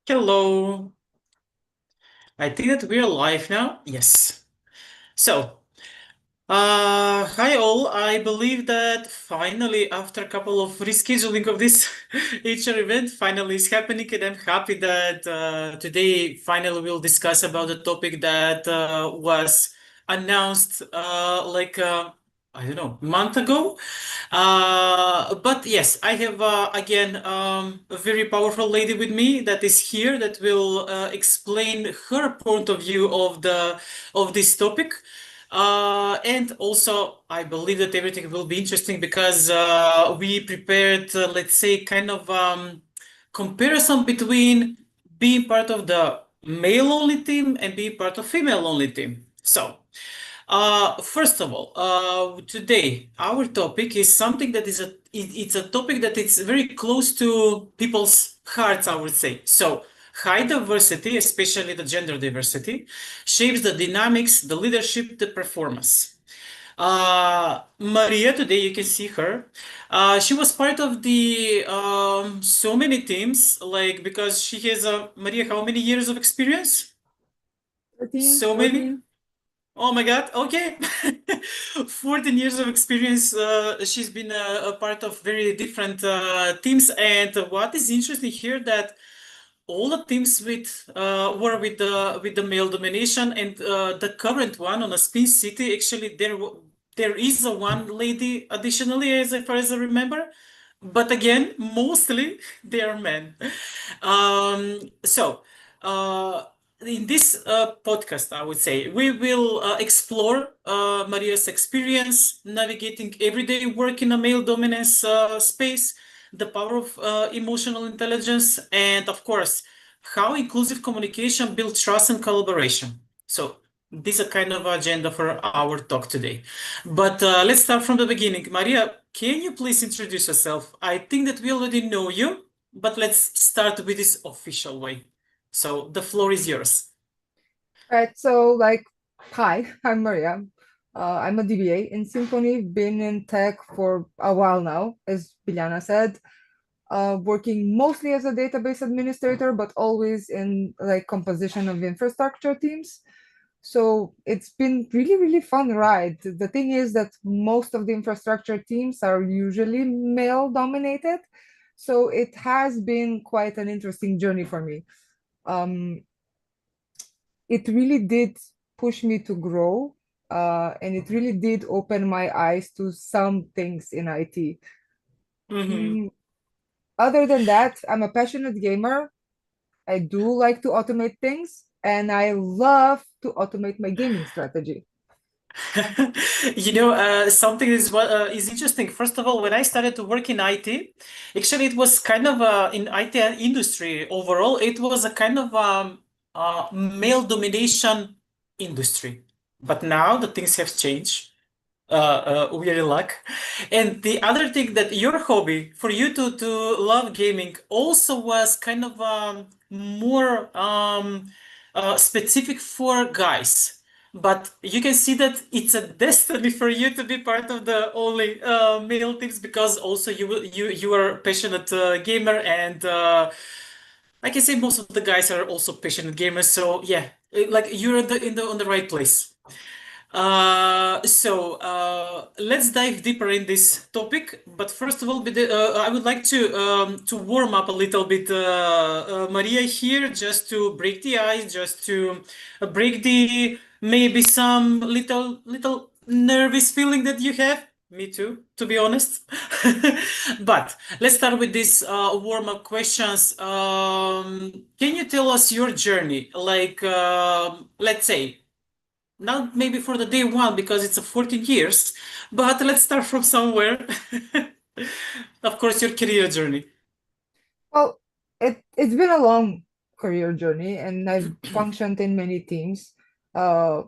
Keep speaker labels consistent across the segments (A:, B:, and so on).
A: Hello. I think that we're live now. Yes. So, hi all. I believe that finally, after a couple of rescheduling of this HR event, finally is happening, and I'm happy that today finally we'll discuss about the topic that was announced I don't know, month ago. But yes, I have again a very powerful lady with me that is here that will explain her point of view of this topic. And also, I believe that everything will be interesting because we prepared, let's say, kind of comparison between being part of the male-only team and being part of female-only team. So. First of all, today our topic is something that is it's a topic that is very close to people's hearts, I would say. So, high diversity, especially the gender diversity, shapes the dynamics, the leadership, the performance. Maria, today you can see her. She was part of the so many teams, like because she has Maria, how many years of experience?
B: 13,
A: So many.
B: 14.
A: Oh my God, okay. 14 years of experience. She's been a part of very different teams. And what is interesting here that all the teams with were with the male domination, and the current one on a Spin City, actually there is a one lady additionally, as far as I remember. But again, mostly they are men. So, uh, in this podcast, I would say we will explore Maria's experience navigating everyday work in a male dominance space, the power of emotional intelligence, and of course, how inclusive communication builds trust and collaboration. So, this is a kind of agenda for our talk today. But let's start from the beginning. Maria, can you please introduce yourself? I think that we already know you, but let's start with this official way. So the floor is yours.
B: Right, so hi, I'm Maria. I'm a DBA in Symphony, been in tech for a while now, as Biljana said, working mostly as a database administrator, but always in composition of infrastructure teams. So it's been really fun ride. The thing is that most of the infrastructure teams are usually male dominated, so it has been quite an interesting journey for me. Um, it really did push me to grow, and it really did open my eyes to some things in IT.
A: Hmm.
B: Mm, Other than that, I'm a passionate gamer. I do like to automate things, and I love to automate my gaming strategy.
A: Something is what is interesting. First of all, when I started to work in IT, actually it was kind of in IT industry overall, it was a kind of male domination industry. But now the things have changed. We are in luck. And the other thing that your hobby for you to love gaming also was kind of more specific for guys. But you can see that it's a destiny for you to be part of the only male teams because also you are a passionate gamer and I can say most of the guys are also passionate gamers. So yeah, like you're in the on the right place. Let's dive deeper in this topic. But first of all, I would like to warm up a little bit, Maria here, just to break the ice, just to break the maybe some little nervous feeling that you have. Me too, to be honest. But let's start with these warm-up questions. Can you tell us your journey? Like, let's say not maybe for the day one because it's a 14 years, but let's start from somewhere. Of course, your career journey.
B: Well, it's been a long career journey, and I've functioned in many teams. Uh,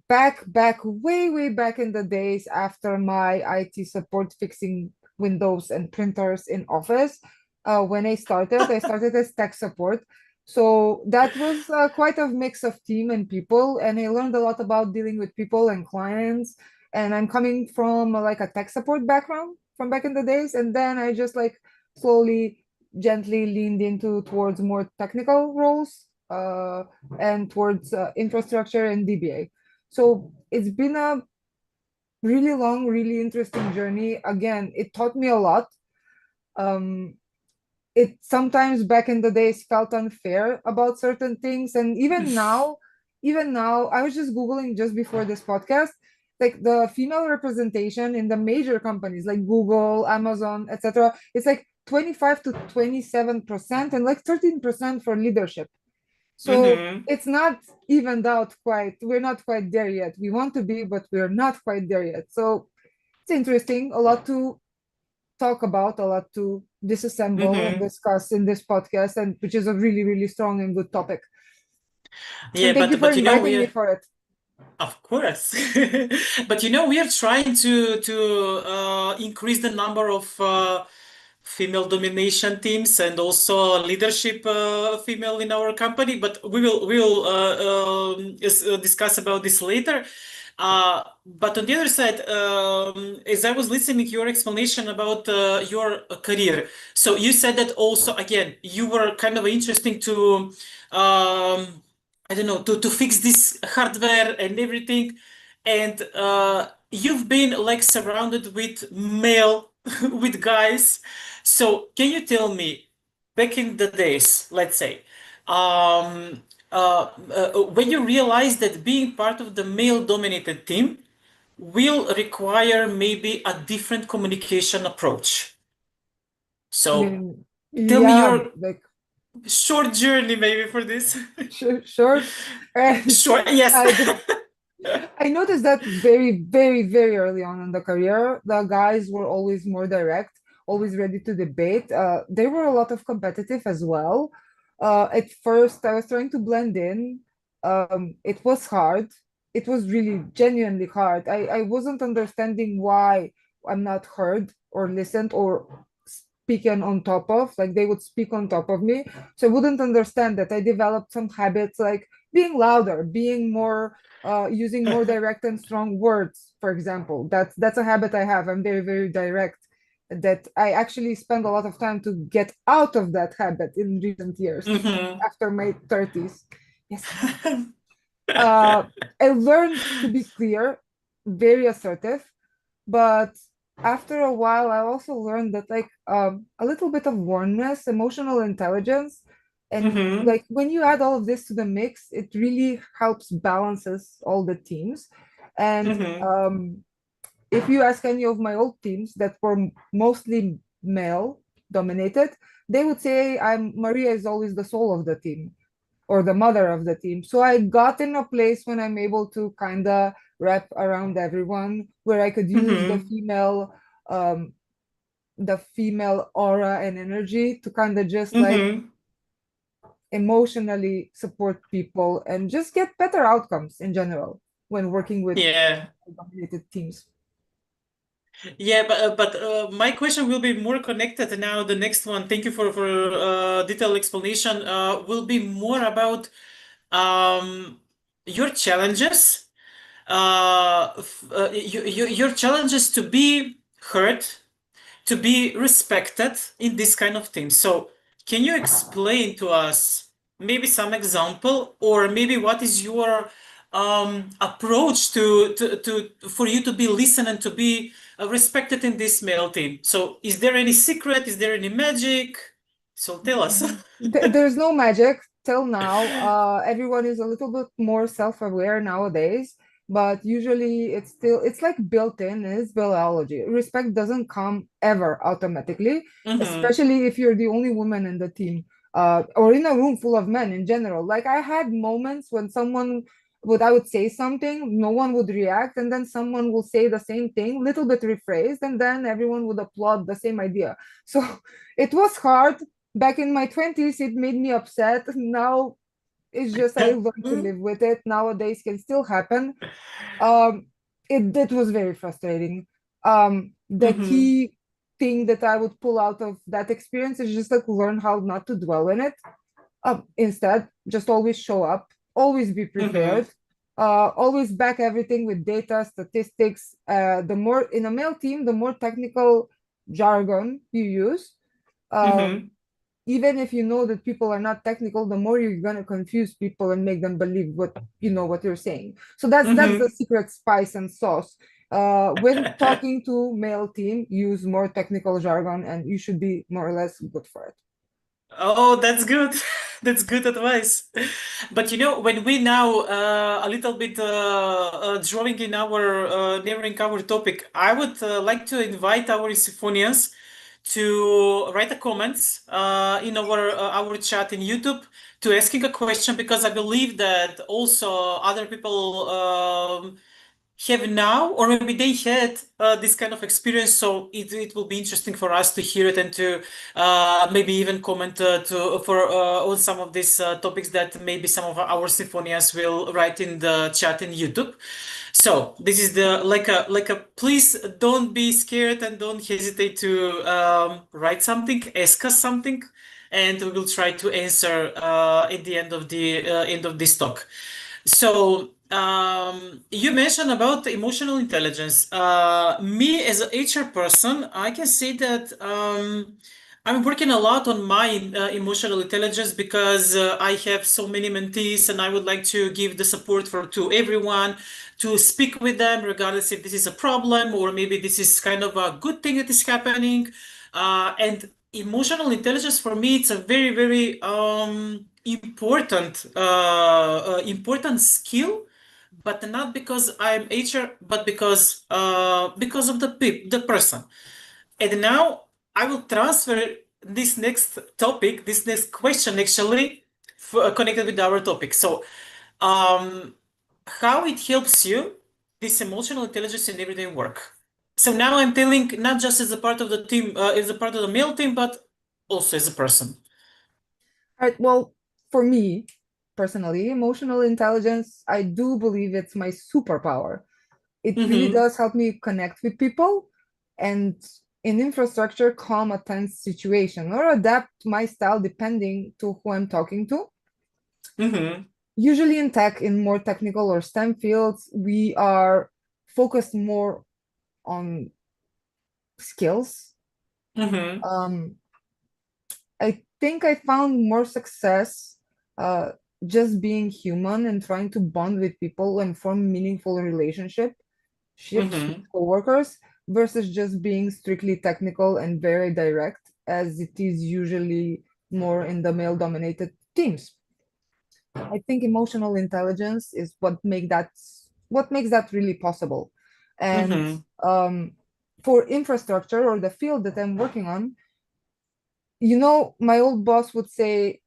B: back way back in the days after my IT support fixing Windows and printers in office. When I started as tech support. So that was quite a mix of team and people, and I learned a lot about dealing with people and clients. And I'm coming from like a tech support background from back in the days, and then I just slowly gently leaned into towards more technical roles and towards infrastructure and DBA. So it's been a really long, really interesting journey. Again, it taught me a lot. Um, it sometimes back in the days felt unfair about certain things, and even now, I was just googling just before this podcast, like the female representation in the major companies like Google, Amazon, etc. It's like 25 to 27% and like 13% for leadership. So
A: Mm-hmm.
B: it's not evened out quite. We're not quite there yet. We want to be, but we're not quite there yet. So it's interesting, a lot to talk about, a lot to disassemble and
A: Mm-hmm.
B: discuss in this podcast, and which is a really, really strong and good topic. And
A: Yeah,
B: thank you for
A: but
B: inviting me
A: we're
B: for it.
A: of course, but we are trying to increase the number of female domination teams and also leadership female in our company. But we will discuss about this later. But on the other side, as I was listening to your explanation about your career, so you said that also again you were kind of interesting to. I don't know, to fix this hardware and everything. And you've been like surrounded with male, with guys. So can you tell me, back in the days, let's say, um, when you realized that being part of the male-dominated team will require maybe a different communication approach.
B: I
A: So
B: mean,
A: tell me
B: yeah,
A: your
B: like
A: short journey maybe for this.
B: short. And
A: Short, yes.
B: I I noticed that very, very, very early on in the career, the guys were always more direct, always ready to debate. They were a lot of competitive as well. At first, I was trying to blend in. It was hard. It was really genuinely hard. I wasn't understanding why I'm not heard or listened or speaken on top of. Like they would speak on top of me. So I wouldn't understand that. I developed some habits like being louder, being more using more direct and strong words, for example. That's a habit I have. I'm very, very direct. That I actually spend a lot of time to get out of that habit in recent years,
A: Hmm.
B: after my 30s. Yes. Uh, I learned to be clear, very assertive, but after a while, I also learned that like a little bit of warmness, emotional intelligence, and
A: Hmm.
B: like when you add all of this to the mix, it really helps balances all the teams. And
A: Hmm.
B: if you ask any of my old teams that were mostly male dominated, they would say I'm Maria is always the soul of the team or the mother of the team. So I got in a place when I'm able to kind of wrap around everyone, where I could use
A: Hmm.
B: um, the female aura and energy to kind of just like
A: Hmm.
B: emotionally support people and just get better outcomes in general when working with
A: Yeah.
B: dominated teams.
A: Yeah, but my question will be more connected now. The next one, thank you for detailed explanation. Will be more about um your challenges. Your challenges to be heard, to be respected in this kind of thing. So, can you explain to us maybe some example, or maybe what is your approach to for you to be listened and to be respected in this male team? So, is there any secret? Is there any magic? So, tell us.
B: There's no magic till now. Everyone is a little bit more self-aware nowadays, but usually it's like built in, it's biology. Respect doesn't come ever automatically,
A: Mm-hmm.
B: especially if you're the only woman in the team, or in a room full of men in general. Like I had moments when I would say something, no one would react, and then someone will say the same thing, little bit rephrased, and then everyone would applaud the same idea. So it was hard back in my 20s. It made me upset. Now it's just I learned to live with it. Nowadays can still happen. um it was very frustrating. The
A: Mm-hmm.
B: key thing that I would pull out of that experience is just like learn how not to dwell in it. Instead, just always show up, always be
A: Mm-hmm.
B: prepared, always back everything with data, statistics. The more in a male team, the more technical jargon you use, um,
A: Mm-hmm.
B: even if you know that people are not technical, the more you're gonna confuse people and make them believe what you know what you're saying. So that's the
A: Hmm.
B: secret spice and sauce. When talking to male team, use more technical jargon, and you should be more or less good for it.
A: Oh, that's good. That's good advice. But when we now a little bit drawing in our nearing our topic, I would like to invite our Symphonians to write a comments in our chat in YouTube to asking a question because I believe that also other people have now, or maybe they had this kind of experience. So it will be interesting for us to hear it and to maybe even comment to for on some of these topics that maybe some of our symphonias will write in the chat in YouTube. So this is the like a please don't be scared and don't hesitate to write something, ask us something, and we will try to answer at the end of this talk. So, you mentioned about emotional intelligence. Me as an HR person, I can say that I'm working a lot on my emotional intelligence because I have so many mentees, and I would like to give the support for to everyone, to speak with them, regardless if this is a problem or maybe this is kind of a good thing that is happening. And emotional intelligence for me, it's a very, very important skill, but not because I'm HR, but because of the person. And now I will transfer this next topic, this next question actually connected with our topic. So, um, how it helps you, this emotional intelligence in everyday work. So now I'm telling not just as a part of the team, as a part of the male team, but also as a person.
B: All right. Well, for me personally, emotional intelligence, I do believe it's my superpower. It really
A: Mm-hmm.
B: does help me connect with people and in infrastructure calm a tense situation or adapt my style depending to who I'm talking to.
A: Mm-hmm.
B: Usually in tech, in more technical or STEM fields, we are focused more on skills.
A: Mm-hmm.
B: um, I think I found more success uh, just being human and trying to bond with people and form meaningful relationships with
A: Mm-hmm.
B: coworkers versus just being strictly technical and very direct, as it is usually more in the male-dominated teams. I think emotional intelligence is what makes that really possible. And
A: Mm-hmm.
B: um, for infrastructure or the field that I'm working on, you know, my old boss would say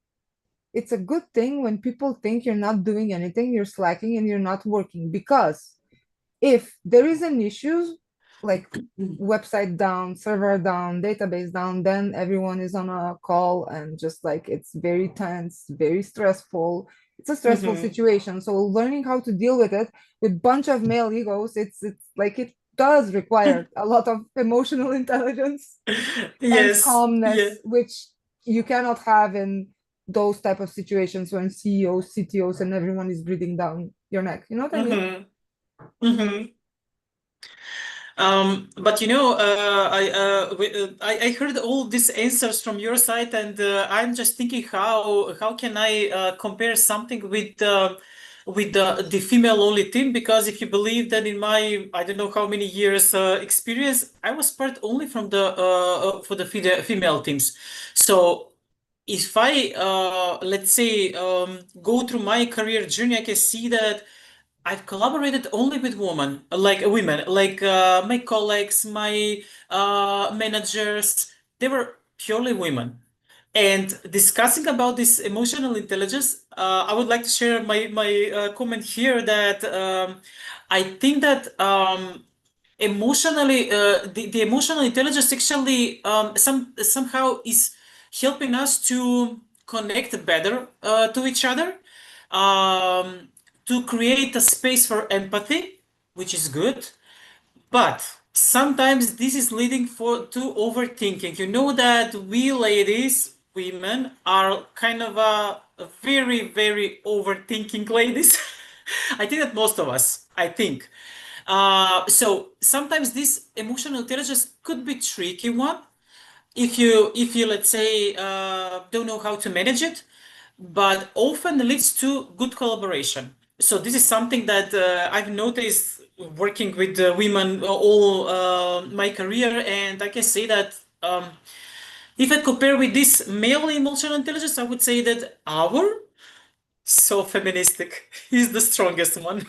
B: it's a good thing when people think you're not doing anything, you're slacking and you're not working, because if there is an issue like website down, server down, database down, then everyone is on a call and just like it's very tense, very stressful. It's a stressful
A: Mm-hmm.
B: situation. So learning how to deal with it with bunch of male egos, it's like it does require a lot of emotional intelligence and
A: Yes. Yeah.
B: calmness, which you cannot have in those type of situations when CEOs, CTOs, and everyone is breathing down your neck. You know what I mean?
A: Mm-hmm. Mm-hmm. But I heard all these answers from your side, and I'm just thinking how can I compare something with the female only team? Because if you believe that in my I don't know how many years experience, I was part only from the for the female teams. So if I let's say go through my career journey, I can see that I've collaborated only with women, like my colleagues, my managers. They were purely women. And discussing about this emotional intelligence, I would like to share my comment here that I think that the emotional intelligence actually somehow is helping us to connect better to each other, um, to create a space for empathy, which is good. But sometimes this is leading to overthinking. You know that we ladies, women, are kind of a very, very overthinking ladies. I think that most of us, I think. So sometimes this emotional intelligence could be tricky one, if you let's say don't know how to manage it, but often leads to good collaboration. So this is something that I've noticed working with women all my career, and I can say that if I compare with this male emotional intelligence, I would say that our so feministic is the strongest one.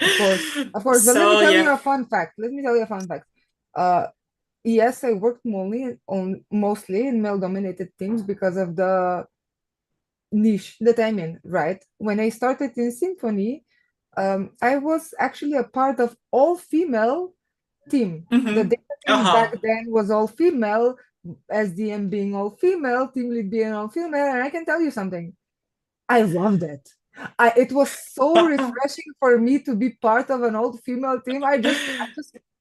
B: Of course, of course. But let me
A: So
B: tell you
A: yeah.
B: a fun fact. Let me tell you a fun fact. Uh, yes, I worked mostly in male-dominated teams because of the niche that I'm in, right? When I started in symphony, I was actually a part of all-female team. The
A: Mm-hmm.
B: data team back
A: Uh-huh.
B: then was all female, SDM being all female, team lead being all female, and I can tell you something. I loved it. It was so refreshing for me to be part of an old female team. I just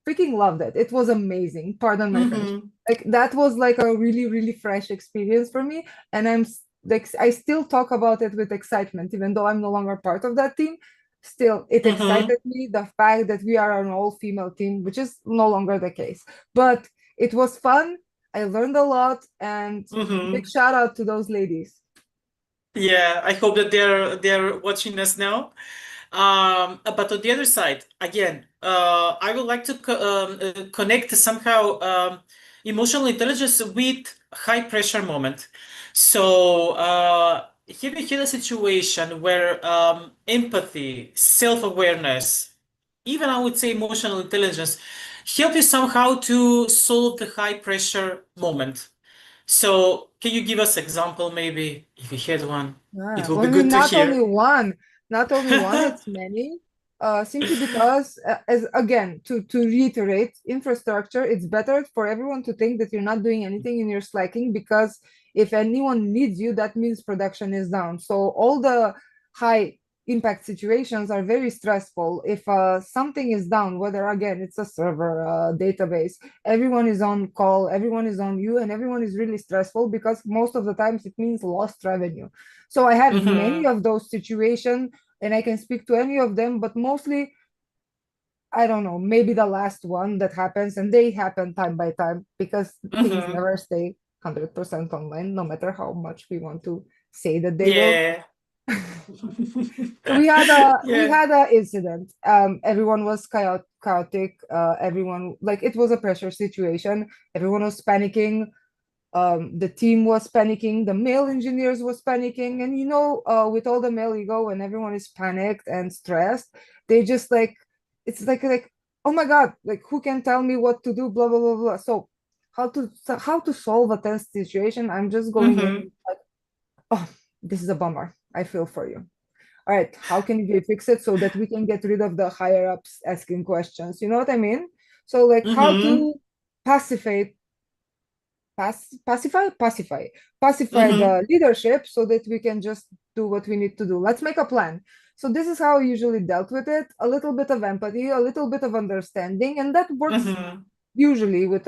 B: freaking loved it. It was amazing. Pardon my French.
A: Mm-hmm.
B: Like that was like a really, really fresh experience for me. And like I still talk about it with excitement, even though I'm no longer part of that team. Still, it
A: Mm-hmm.
B: excited me the fact that we are an all female team, which is no longer the case. But it was fun. I learned a lot, and big
A: Mm-hmm.
B: shout out to those ladies.
A: Yeah, I hope that they're watching us now. But on the other side, again, I would like to connect somehow emotional intelligence with high pressure moment. So, have you had a situation where empathy, self-awareness, even I would say emotional intelligence, help you somehow to solve the high pressure moment? So, can you give us example maybe if you had one? It
B: Yeah,
A: will
B: well,
A: be
B: I mean,
A: good to hear.
B: not only one, it's many. Simply because, as again, to reiterate, infrastructure, it's better for everyone to think that you're not doing anything and you're slacking because if anyone needs you, that means production is down. So all the high impact situations are very stressful. If something is down, whether again it's a server, database, everyone is on call, everyone is on you, and everyone is really stressful because most of the times it means lost revenue. So I had many
A: Mm-hmm.
B: of those situations and I can speak to any of them, but mostly, I don't know, maybe the last one that happens, and they happen time by time because things
A: Mm-hmm.
B: never stay 100% online, no matter how much we want to say that they will.
A: Yeah.
B: So we
A: Yeah.
B: had a incident. Everyone was chaotic. Everyone, like, it was a pressure situation. Everyone was panicking. The team was panicking, the male engineers was panicking, and with all the male ego, when everyone is panicked and stressed, they just like, it's like, oh my god, like, who can tell me what to do, blah blah blah blah. So how to solve a tense situation, I'm just going in
A: Mm-hmm.
B: like, oh, this is a bummer, I feel for you. All right, how can we fix it so that we can get rid of the higher ups asking questions, you know what I mean? So like, how
A: Mm-hmm.
B: to pacify pacify
A: Mm-hmm.
B: the leadership so that we can just do what we need to do. Let's make a plan. So this is how I usually dealt with it: a little bit of empathy, a little bit of understanding, and that works
A: Mm-hmm.
B: usually with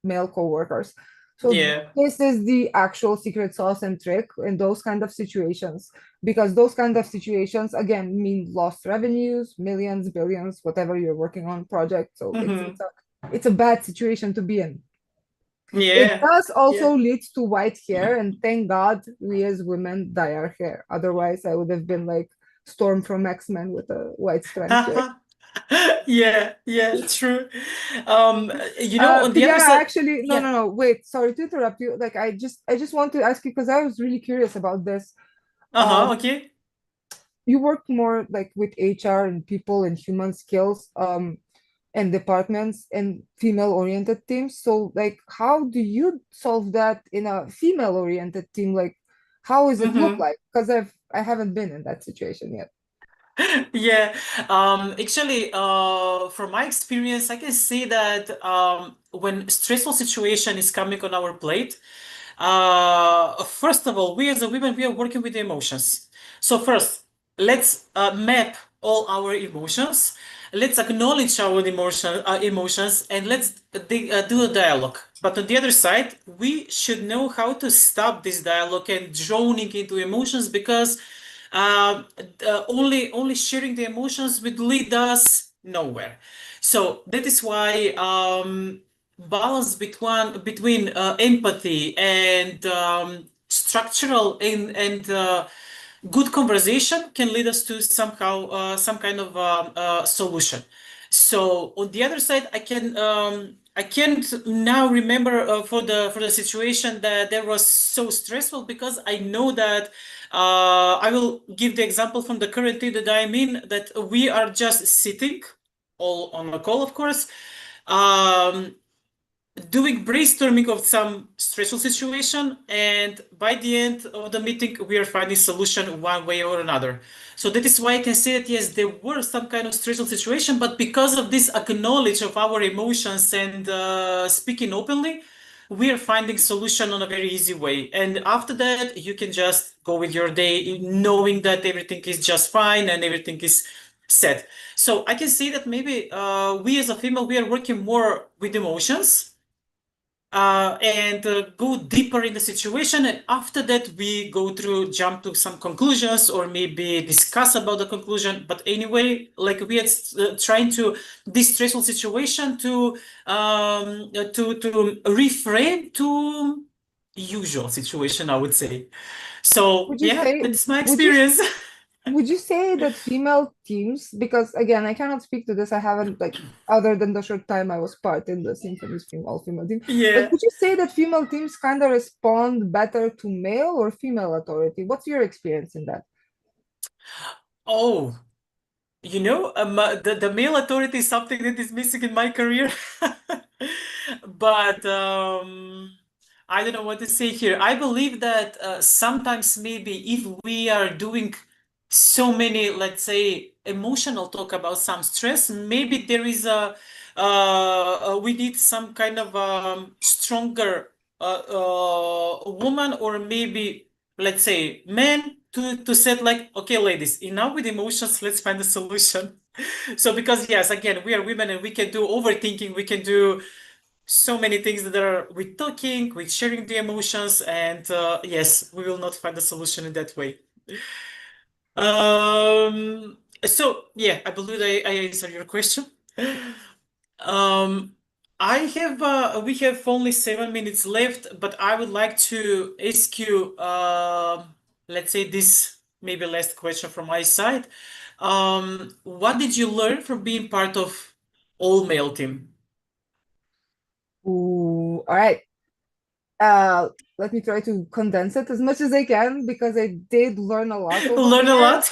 B: male coworkers. So
A: Yeah.
B: this is the actual secret sauce and trick in those kind of situations, because those kind of situations again mean lost revenues, millions, billions, whatever you're working on project. So
A: Mm-hmm.
B: it's a bad situation to be in. It
A: Yeah.
B: does
A: Yeah.
B: also lead to white hair, and thank God we as women dye our hair. Otherwise, I would have been like Storm from X-Men with a white strand hair.
A: Yeah. Yeah. True. On the other
B: Biljana,
A: side,
B: actually, no,
A: yeah.
B: no, no. Wait, sorry to interrupt you. Like, I just want to ask you because I was really curious about this.
A: Uh-huh.
B: Um,
A: Okay.
B: you work more like with HR and people and human skills. And departments and female-oriented teams. So, like, how do you solve that in a female-oriented team? Like, how does it look
A: Mm-hmm.
B: like? Because I haven't been in that situation yet.
A: Yeah, actually, from my experience, I can see that when stressful situation is coming on our plate, first of all, we as a women, we are working with the emotions. So first, let's map all our emotions. Let's acknowledge our emotions, and let's do a dialogue. But on the other side, we should know how to stop this dialogue and droning into emotions because only sharing the emotions would lead us nowhere. So that is why. balance between empathy and structural and good conversation can lead us to somehow some kind of solution. So on the other side, I can't now remember for the situation that there was so stressful because I know that I will give the example from the current day that I'm in, that we are just sitting all on a call, of course, um, doing brainstorming of some stressful situation, and by the end of the meeting we are finding solution one way or another. So that is why I can say that yes, there were some kind of stressful situation, but because of this acknowledge of our emotions and speaking openly, we are finding solution on a very easy way, and after that you can just go with your day knowing that everything is just fine and everything is set. So I can say that maybe we as a female, we are working more with emotions and go deeper in the situation. And after that, we go through, jump to some conclusions or maybe discuss about the conclusion. But anyway, like we are trying to this stressful situation to reframe to usual situation, I would say. So
B: Would you
A: yeah,
B: say
A: that's my
B: would you
A: experience.
B: would you say that female teams, because again, I cannot speak to this, I haven't like other than the short time I was part in the symphony's female team, but
A: Yeah.
B: would you say that female teams kind of respond better to male or female authority? What's your experience in that?
A: Oh. You know, the male authority is something that is missing in my career. But I don't know what to say here. I believe that sometimes maybe if we are doing so many, let's say, emotional talk about some stress, maybe there is we need some kind of stronger woman, or maybe let's say men, to set like, okay, ladies, enough with emotions, let's find a solution. So because yes, again, we are women and we can do overthinking, we can do so many things that are with talking, with sharing the emotions, and yes, we will not find a solution in that way. So yeah, I believe I answered your question. Um, I have we have only 7 minutes left, but I would like to ask you, let's say this maybe last question from my side. What did you learn from being part of all male team?
B: Ooh, all right. Uh, Let me try to condense it as much as I can because I did learn a lot over the
A: Learn a
B: years.
A: lot.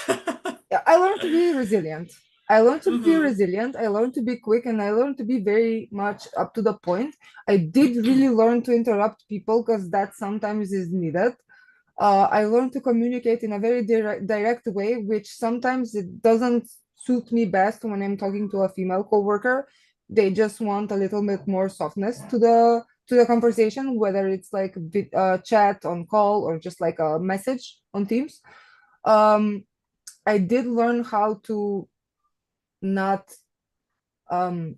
B: Yeah, I learned to be resilient. I learned to be
A: Mm-hmm.
B: resilient. I learned to be quick, and I learned to be very much up to the point. I did really learn to interrupt people because that sometimes is needed. I learned to communicate in a very direct way, which sometimes it doesn't suit me best when I'm talking to a female coworker. They just want a little bit more softness to the conversation, whether it's like chat on call or just like a message on Teams. Um, I did learn how to not um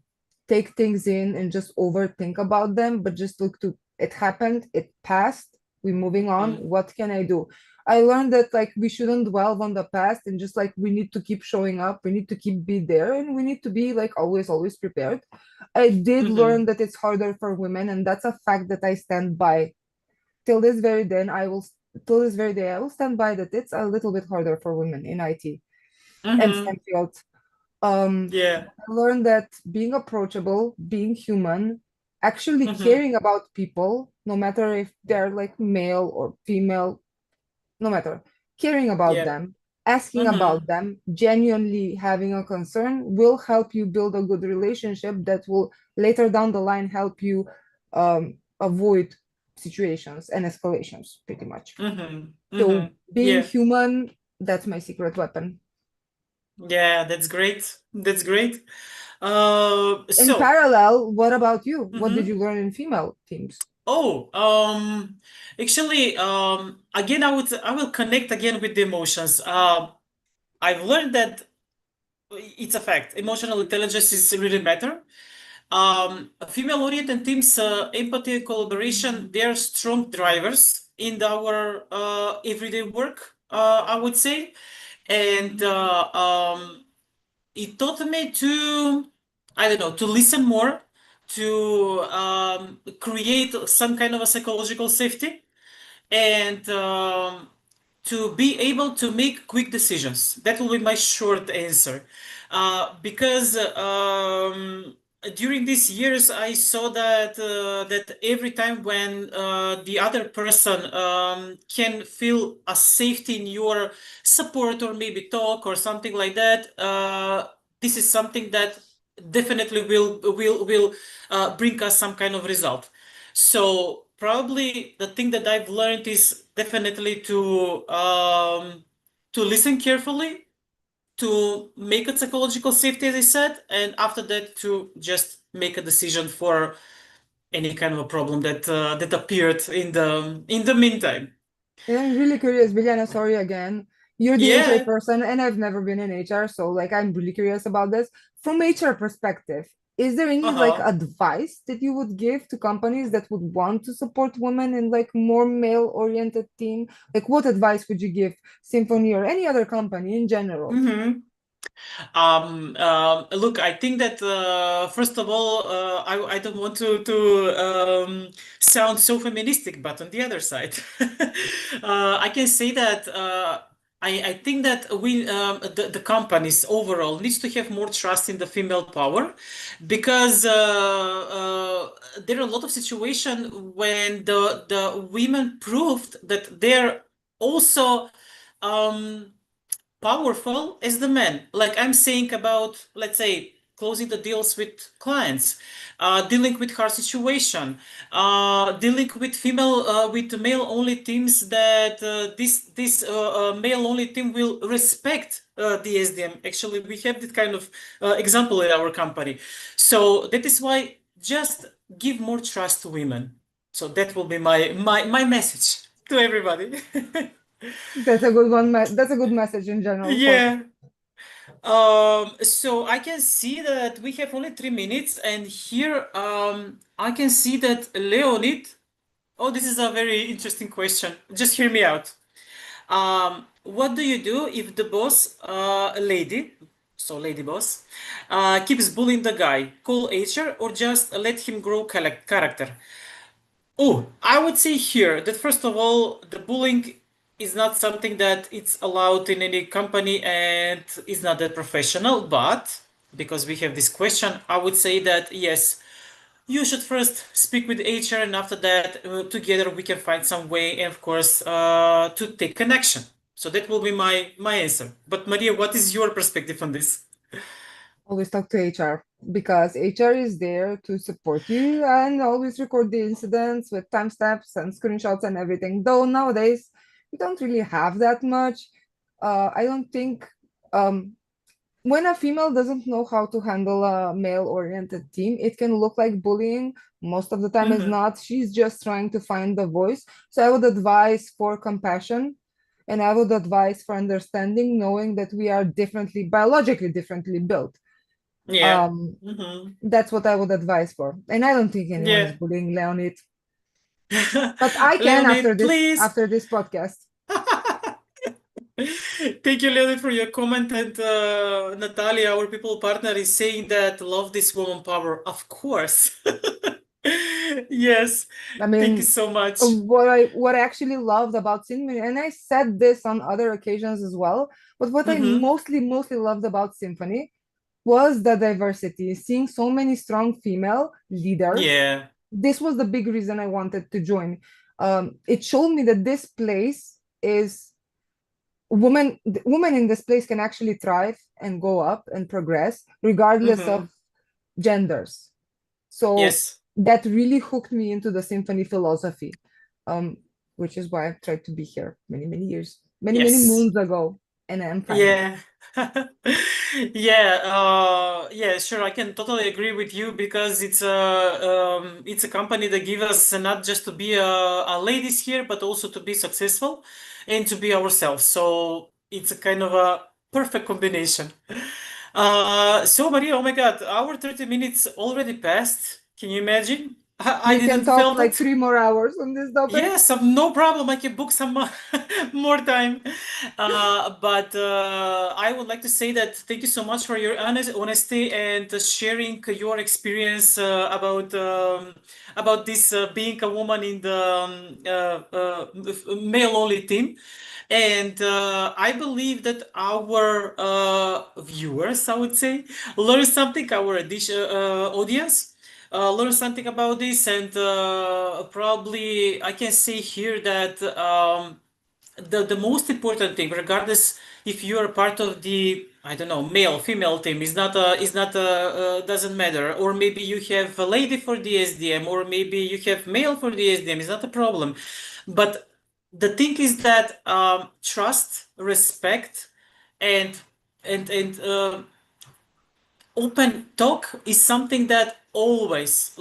B: take things in and just overthink about them, but just look to it happened, it passed, we're moving on. What can I do? I learned that like we shouldn't dwell on the past and just like we need to keep showing up, we need to keep be there, and we need to be like always prepared. I did learn
A: Mm-hmm.
B: that it's harder for women, and that's a fact that I stand by till this very day. And I will till this very day I will stand by that it's a little bit harder for women in IT and
A: Mm-hmm.
B: STEM field.
A: Yeah.
B: I learned that being approachable, being human, actually
A: Mm-hmm.
B: caring about people, no matter if they're like male or female, no matter, caring about
A: Yeah.
B: them, asking
A: Mm-hmm.
B: about them, genuinely having a concern will help you build a good relationship that will later down the line help you avoid situations and escalations, pretty much.
A: Mm-hmm.
B: So
A: Mm-hmm.
B: being
A: Yeah.
B: human, that's my secret weapon.
A: Yeah, that's great. That's great.
B: In
A: So,
B: parallel, what about you? What did
A: mhm.
B: you learn in female teams?
A: Oh, actually, again, I will connect again with the emotions. I've learned that it's a fact. Emotional intelligence is really matter. Female-oriented teams, empathy and collaboration, they are strong drivers in our everyday work. I would say, and it taught me to, I don't know, to listen more, to create some kind of a psychological safety and to be able to make quick decisions. That will be my short answer. Because during these years, I saw that every time when the other person can feel a safety in your support or maybe talk or something like that, this is something that definitely will bring us some kind of result. So probably the thing that I've learned is definitely to listen carefully, to make a psychological safety, as I said, and after that to just make a decision for any kind of a problem that appeared in the meantime.
B: And I'm really curious, Biljana, sorry again. You're the HR
A: Yeah.
B: person, and I've never been in HR, so like I'm really curious about this. From HR perspective, is there any like
A: Uh-huh.
B: advice that you would give to companies that would want to support women in like more male-oriented team? Like what advice would you give Symphony or any other company in general?
A: Mm-hmm. Look, I think that first of all, I don't want to sound so feministic, but on the other side, I can say that I think that the companies overall needs to have more trust in the female power, because there are a lot of situations when the women proved that they're also. Um, Powerful is the man. Like I'm saying about, let's say, closing the deals with clients, dealing with hard situation, dealing with with male only teams that this male only team will respect the SDM. Actually, we have this kind of example in our company. So that is why just give more trust to women. So that will be my message to everybody.
B: That's a good one. That's a good message in general for
A: Yeah. So I can see that we have only 3 minutes, and here I can see that Leonid. Oh, this is a very interesting question. Just hear me out. What do you do if the boss, lady, so lady boss, keeps bullying the guy? Call HR or just let him grow character? Oh, I would say here that first of all, the bullying is not something that it's allowed in any company and is not that professional. But because we have this question, I would say that yes, you should first speak with HR, and after that, together we can find some way, and of course, to take connection. So that will be my answer. But Maria, what is your perspective on this?
B: always talk to HR because HR is there to support you and always record the incidents with timestamps and screenshots and everything. Though nowadays we don't really have that much. I don't think um, when a female doesn't know how to handle a male-oriented team, it can look like bullying. Most of the time, is
A: Mm-hmm.
B: not. She's just trying to find the voice. So I would advise for compassion, and I would advise for understanding, knowing that we are differently, biologically differently built.
A: Yeah.
B: Um,
A: Mm-hmm.
B: that's what I would advise for. And I don't think anyone is
A: Yeah.
B: bullying Leonid, but I can
A: Leonid, please.
B: after this podcast.
A: Thank you, Leonid, for your comment. And Natalia, our people partner, is saying that love this woman power. Of course. Yes.
B: I
A: Thank you
B: mean,
A: so much.
B: what I actually loved about Symphony, and I said this on other occasions as well, but what I
A: Mm-hmm.
B: mostly loved about Symphony was the diversity, seeing so many strong female leaders.
A: Yeah.
B: This was the big reason I wanted to join. It showed me that this place is women in this place can actually thrive and go up and progress regardless
A: Mm-hmm.
B: of genders. So
A: Yes.
B: that really hooked me into the symphony philosophy, um, which is why I've tried to be here many years, many
A: Yes.
B: moons ago, and I'm finally.
A: Yeah. Yeah, yeah, sure. I can totally agree with you because it's a company that gives us not just to be a ladies here, but also to be successful and to be ourselves. So it's a kind of a perfect combination. So Maria, oh my God, our 30 minutes already passed. Can you imagine? I
B: We can
A: didn't
B: talk
A: feel
B: like
A: that.
B: 3 more hours on this topic.
A: Yes, no problem. I can book some more time. But I would like to say that thank you so much for your honesty and sharing your experience about this being a woman in the male-only team. And I believe that our viewers, I would say, learn something, our audience learn something about this, and probably I can say here that the most important thing, regardless if you are part of the, I don't know, male female team, is not doesn't matter, or maybe you have a lady for the SDM, or maybe you have male for the SDM, is not a problem. But the thing is that trust, respect, and and open talk is something that always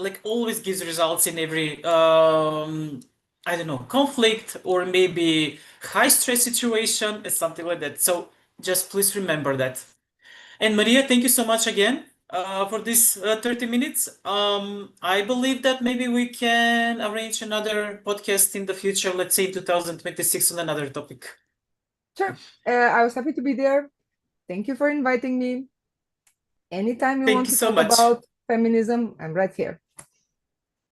A: gives results in every I don't know, conflict, or maybe high stress situation, and something like that. So just please remember that. And Maria, thank you so much again for this 30 minutes. I believe that maybe we can arrange another podcast in the future, let's say 2026, on another topic.
B: Sure. I was happy to be there. Thank you for inviting me. Anytime you
A: Thank
B: want
A: you
B: to
A: so
B: talk
A: much.
B: about feminism, I'm right here.